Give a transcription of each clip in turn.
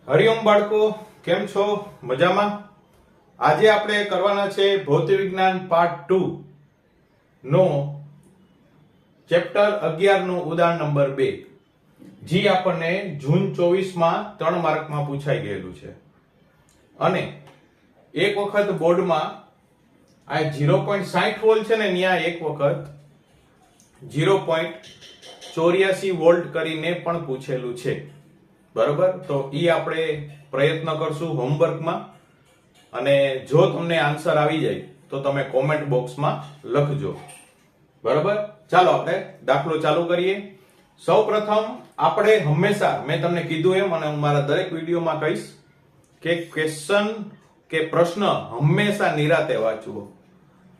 હરિઓમ બાળકો, કેમ છો? મજામાં? આજે આપણે કરવાના છે ભૌતિક વિજ્ઞાન પાર્ટ 2 નો ચેપ્ટર 11 નું ઉદાહરણ નંબર 2, જે આપણને જૂન 24 માં 3 માર્કમાં પૂછાઈ ગયેલું છે. અને એક વખત બોર્ડમાં આ 0.60 વોલ્ટ છે ને, ત્યાં એક વખત 0.84 વોલ્ટ કરીને પણ પૂછેલું છે. બરોબર, તો ઈ આપણે પ્રયત્ન કરશું હોમવર્કમાં, અને જો તમને આન્સર આવી જાય તો તમે કોમેન્ટ બોક્સમાં લખજો. બરોબર, ચાલો આપણે દાખલો ચાલુ કરીએ. સૌપ્રથમ આપણે હંમેશા મેં તમને કીધું એમ, અને હું મારા દરેક વિડીયોમાં કહીશ કે ક્વેશ્ચન કે પ્રશ્ન હંમેશા નિરાતે વાંચવો.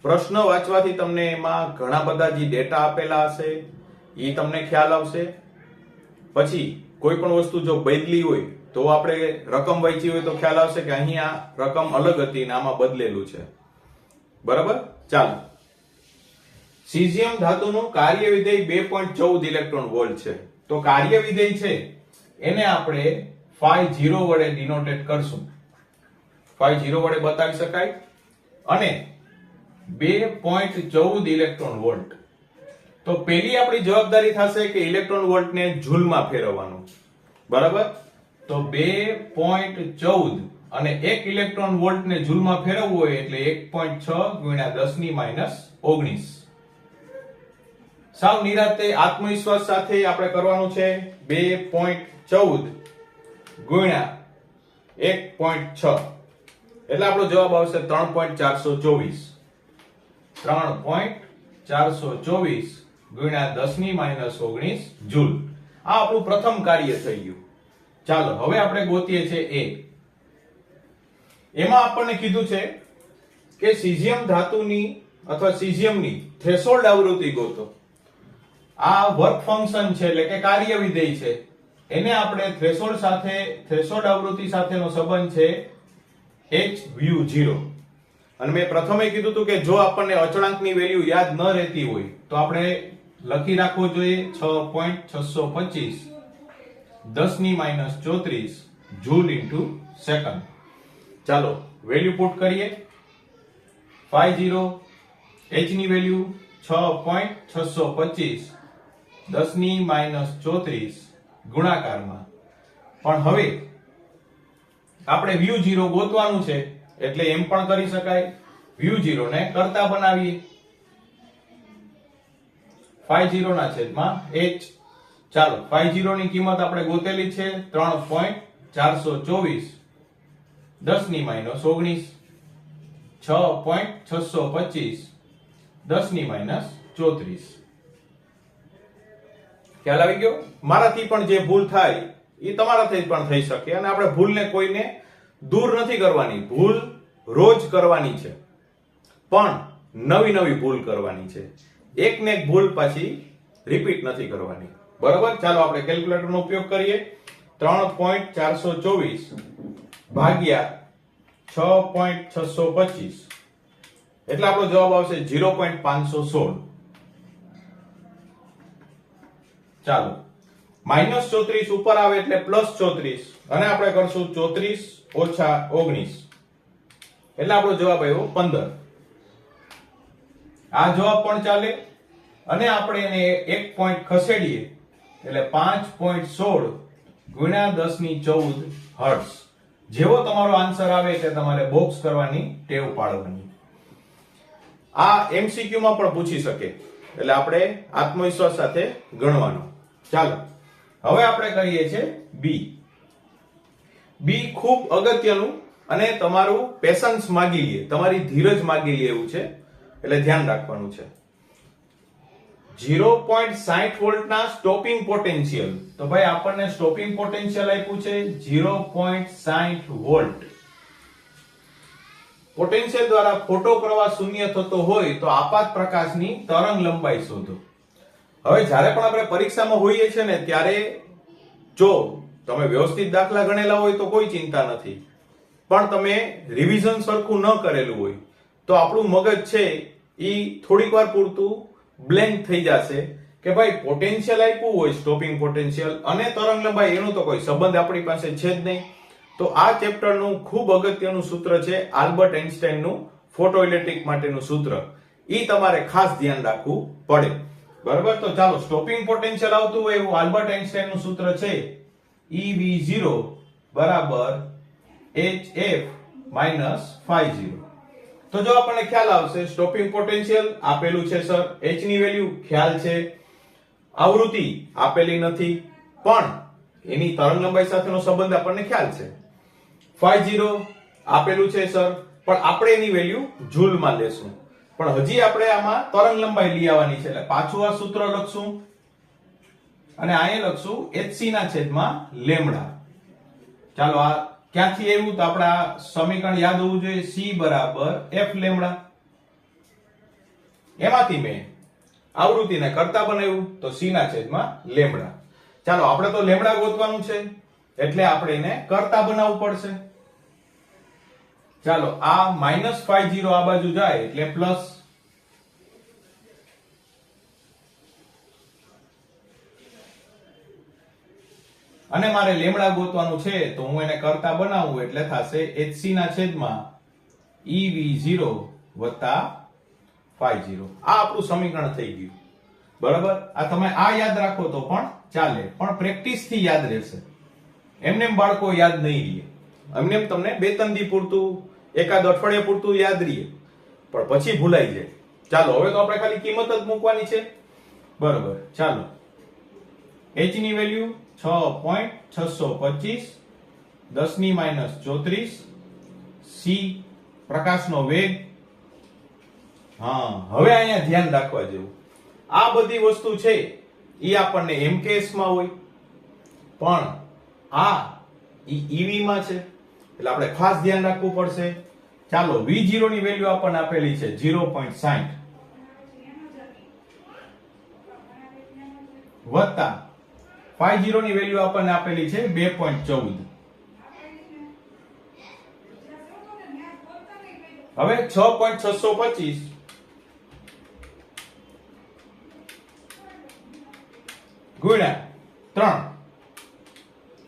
પ્રશ્ન વાંચવાથી તમને એમાં ઘણા બધા જે ડેટા આપેલા હશે એ તમને ખ્યાલ આવશે. પછી કોઈ પણ વસ્તુ જો બદલી હોય તો આપણે રકમ વાંચી હોય તો ખ્યાલ આવશે કે અહીંયા રકમ અલગ હતી ને આમાં બદલેલું છે. બરાબર, ચાલો. સીઝિયમ ધાતુનું કાર્ય વિધેય 2.14 ઇલેક્ટ્રોન વોલ્ટ છે. તો કાર્ય વિધેય છે એને આપણે φ0 વડે ડિનોટેટ કરશું. φ0 વડે બતાવી શકાય. અને 2.14 ઇલેક્ટ્રોન વોલ્ટ. તો પહેલી આપણી જવાબદારી થશે કે ઇલેક્ટ્રોન વોલ્ટને જૂલમાં ફેરવવાનું. બરાબર, તો 2.14 અને 1 ઇલેક્ટ્રોન વોલ્ટને જૂલમાં ફેરવવું હોય એટલે 1.6 ગુણ્યા 10 - 19. સાવ નિરાતે આત્મવિશ્વાસ સાથે આપણે કરવાનું છે. 2.14 ગુણ્યા 1.6 એટલે આપણો જવાબ આવશે 3.424. 3.424 ગુણ્યા 10 - 19 જૂલ. આ આપણું પ્રથમ કાર્ય થઈ ગયું. ચાલો હવે આપણે ગોતીએ છીએ એ. એમાં આપણને કીધું છે કે સીઝિયમ ધાતુની અથવા સીઝિયમની થ્રેશોલ્ડ આવૃત્તિ ગોતો. આ વર્ક ફંક્શન છે એટલે કે કાર્ય વિધેય છે, એને આપણે થ્રેશોલ્ડ સાથે, થ્રેશોલ્ડ આવૃત્તિ સાથેનો સંબંધ છે HV0. અને મેં પ્રથમે કીધું હતું કે જો આપણને અચળાંકની વેલ્યુ યાદ ન રહેતી હોય તો આપણે લખી રાખવો જોઈએ 6.625 10 - 34 જૂલ ઇન્ટુ સેકન્ડ. ચાલો વેલ્યુ પુટ કરીએ. φ0 h ની વેલ્યુ 6.625 10 - 34 ગુણાકારમાં. પણ હવે આપણે v0 ગોતવાનું છે એટલે એમ પણ કરી શકાય. v0 ને કરતા બનાવીએ. φ0 ના છેદમાં h. ચાલો, φ0 ની કિંમત આપણે ગોતેલી છે 3.424 10 - 19 6.625 10 - 34. ખ્યાલ આવી ગયો? મારાથી પણ જે ભૂલ થાય એ તમારાથી પણ થઈ શકે, અને આપણે ભૂલને કોઈને દૂર નથી કરવાની. ભૂલ રોજ કરવાની છે, પણ નવી નવી ભૂલ કરવાની છે. એક ને એક ભૂલ પાછી રિપીટ નથી કરવાની. બરાબર, ચાલો આપણે કેલ્ક્યુલેટરનો ઉપયોગ કરીએ. 3.424 ભાગ્યા 6.625 એટલે આપણો જવાબ આવશે 0.516. ચાલો, -34 ઉપર આવે એટલે +34, અને આપણે કરશું 34 - 19 એટલે આપણો જવાબ આવ્યો 15. આ જવાબ પણ ચાલે, અને આપણે એને એક પોઈન્ટ ખસેડીએ એટલે 5.16 ગુણ્યા 10 - 14 હર્ટ્ઝ. જેવો તમારો આન્સર આવે એટલે તમારે બોક્સ કરવાની ટેવ પાડવાની. આ MCQ માં પણ પૂછી શકે, એટલે આપણે આત્મવિશ્વાસ સાથે ગણવાનું. ચાલો હવે આપણે કરીએ છીએ બી. બી ખૂબ અગત્યનું અને તમારું પેશન્સ માંગી લે, તમારી ધીરજ માંગી લે એવું છે, એટલે ધ્યાન રાખવાનું છે. 0.60 વોલ્ટના સ્ટોપિંગ પોટેન્શિયલ. તો ભાઈ આપણને સ્ટોપિંગ પોટેન્શિયલ આપ્યું છે 0.60 વોલ્ટ. પોટેન્શિયલ દ્વારા ફોટો પ્રવાહ શૂન્ય થતો હોય તો આપાત પ્રકાશની તરંગ લંબાઈ શોધો. હવે જ્યારે પણ આપણે પરીક્ષામાં હોઈએ છીએ ને, ત્યારે જો તમે વ્યવસ્થિત દાખલા ગણેલા હોય તો કોઈ ચિંતા નથી, પણ તમે રિવિઝન સરખું ન કરેલું હોય તો આપણું મગજ છે ઈ થોડીક વાર પૂરતું બ્લેન્ક થઈ જશે કે ભાઈ પોટેન્શિયલ આપ્યું હોય સ્ટોપિંગ પોટેન્શિયલ અને તરંગ લંબાઈ એનો તો કોઈ સંબંધ આપણી પાસે છે જ નહીં. તો આ ચેપ્ટરનું ખૂબ અગત્યનું સૂત્ર છે આલ્બર્ટ આઇન્સ્ટાઈનનું ફોટોઇલેક્ટ્રિક માટેનું સૂત્ર. ઈ તમારે ખાસ ધ્યાન રાખવું પડે. બરાબર, તો ચાલો સ્ટોપિંગ પોટેન્શિયલ આવતું હોય એવું આલ્બર્ટ આઇન્સ્ટાઈનનું સૂત્ર છે EV0 બરાબર HF -φ0. તો જો આપણને ખ્યાલ આવશે સ્ટોપિંગ પોટેન્શિયલ આપેલું છે સર, h ની વેલ્યુ ખ્યાલ છે, આવૃત્તિ આપેલી નથી પણ એની તરંગ લંબાઈ સાથેનો સંબંધ આપણને ખ્યાલ છે, φ0 આપેલું છે સર પણ આપણે એની વેલ્યુ જૂલમાં લેશું. પણ હજી આપણે આમાં તરંગ લંબાઈ લઈ આવવાની છે એટલે પાછું આ સૂત્ર લખશું અને અહીંયા લખશું hc ના છેદમાં લેમ્ડા. ચાલો આ ક્યાંથી આવ્યું તો આપણે આ સમીકરણ યાદ હોવું જોઈએ, c બરાબર f લેમ્ડા. એમાંથી મેં આવૃત્તિને કરતા બનાવ્યું તો c ના છેદમાં લેમ્ડા. ચાલો આપણે તો લેમ્ડા ગોતવાનું છે એટલે આપણે એને કરતા બનાવવું પડશે. ચાલો આ -φ0 આ બાજુ જાય એટલે પ્લસ, અને મારે લેમ્ડા ગોતવાનું છે તો હું એને કરતા બનાવું એટલે થશે hc ના છેદમાં EV0 વત્તા φ0. આ આપણું સમીકરણ થઈ ગયું. બરાબર, આ તમે આ યાદ રાખો તો પણ ચાલે, પણ પ્રેક્ટિસ થી યાદ રહેશે. એમને બાળકો યાદ નહીં રહે, એમને તમને 2-3 દી પૂરતું, એકાદ અઠવાડિયા પૂરતું યાદ રહે પણ પછી ભૂલાઈ જાય. ચાલો હવે તો આપણે ખાલી કિંમત જ મૂકવાની છે. બરાબર, ચાલો h ની વેલ્યુ 6.625 10 ની -34, c પ્રકાશનો વેગ. હા, હવે અહીંયા ધ્યાન રાખવા જેવું, આ બધી વસ્તુ છે એ આપણને MKS માં હોય પણ આ EV માં છે એટલે આપણે ખાસ ધ્યાન રાખવું પડશે. ચાલો V0 ની વેલ્યુ આપણને આપેલી છે 0.60 વત્તા φ0 ની વેલ્યુ આપણને આપેલી છે 2.14. હવે 6.625 ગુણ્યા 3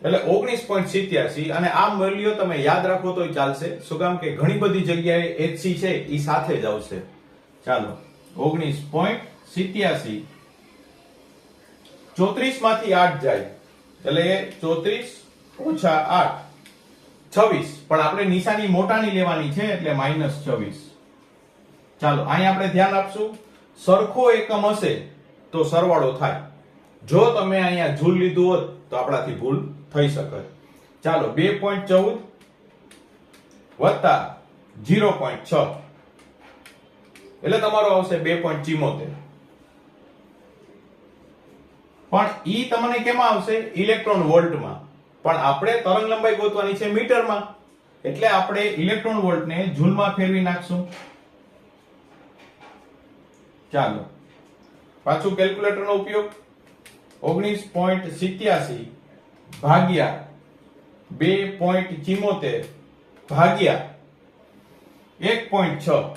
એટલે 19.87, અને આ મૂલ્યો તમે યાદ રાખો તોય ચાલશે. શું કામ કે ઘણી બધી જગ્યાએ HC છે એ સાથે જ આવશે. ચાલો 19.87 34 માંથી 8 જાય એટલે 34 ઓછા 8 26, પણ આપણે નિશાની મોટાની લેવાની છે એટલે -26. ચાલો અહીં આપણે ધ્યાન આપશું, સરખો એકમ હશે તો સરવાળો થાય. જો તમે અહીંયા જૂલ લીધું હોત તો આપણાથી ભૂલ થઈ શકે. ચાલો 2.14 વત્તા 0.6 એટલે તમારો આવશે 2.74. પણ ઈ તમને કેમાં આવશે? ઇલેક્ટ્રોન વોલ્ટમાં. પણ આપણે તરંગ લંબાઈ ગોતવાની છે મીટરમાં એટલે આપણે ઇલેક્ટ્રોન વોલ્ટને જૂલમાં ફેરવી નાખશું. ચાલો પાછું કેલ્ક્યુલેટરનો ઉપયોગ, 19.87 ભાગ્યા 2.74 ભાગ્યા 1.6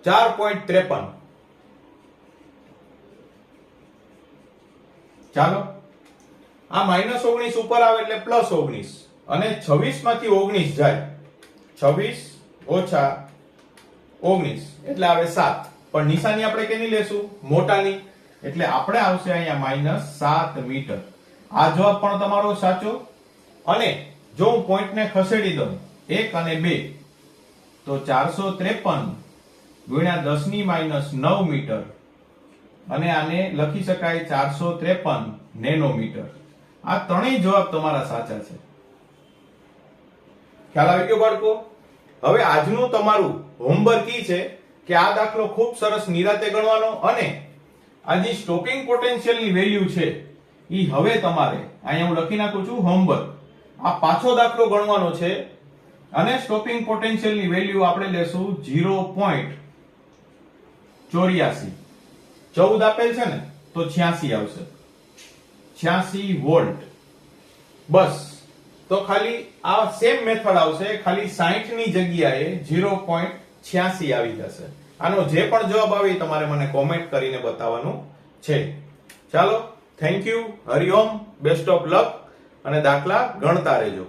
4.53. ચાલો આ -19 ઉપર આવે એટલે +19 અને 26 માંથી 19 જાય, 26 ઓછા 19 એટલે આવે 7. પણ નિશાની આપણે કેની લેશું? મોટાની. એટલે આપણે આવશે અહીંયા -7 મીટર. આ જવાબ પણ તમારો સાચો. અને જો હું પોઈન્ટને ખસેડી દઉં 1 અને 2 તો 453 ગુણ્યા 10 ની -9 મીટર, અને આને લખી શકાય 453 નેનોમીટર. આ ત્રણેય જવાબ તમારા સાચા છે. ખ્યાલ આવી ગયો બાળકો? હવે આજનું તમારું હોમવર્ક ઈ છે કે આ દાખલો ખૂબ સરસ નિરાતે ગણવાનો, અને આ જે સ્ટોપિંગ પોટેન્શિયલ ની વેલ્યુ છે ઈ હવે તમારે અહીંયા હું લખી નાખું છું હોમવર્ક. આ પાછો દાખલો ગણવાનો છે અને સ્ટોપિંગ પોટેન્શિયલ ની વેલ્યુ આપણે લેશું 0.84. 14 આપેલ છે ને તો 86 આવશે, 86 વોલ્ટ. બસ, તો ખાલી આ સેમ મેથડ આવશે, ખાલી 60 ની જગ્યાએ 0.86 આવી જશે. આનો જે પણ જવાબ આવે તમારે મને કોમેન્ટ કરીને બતાવવાનું છે. ચાલો, thank you, Hariom, best of luck. અને દાખલા ગણતા રહેજો.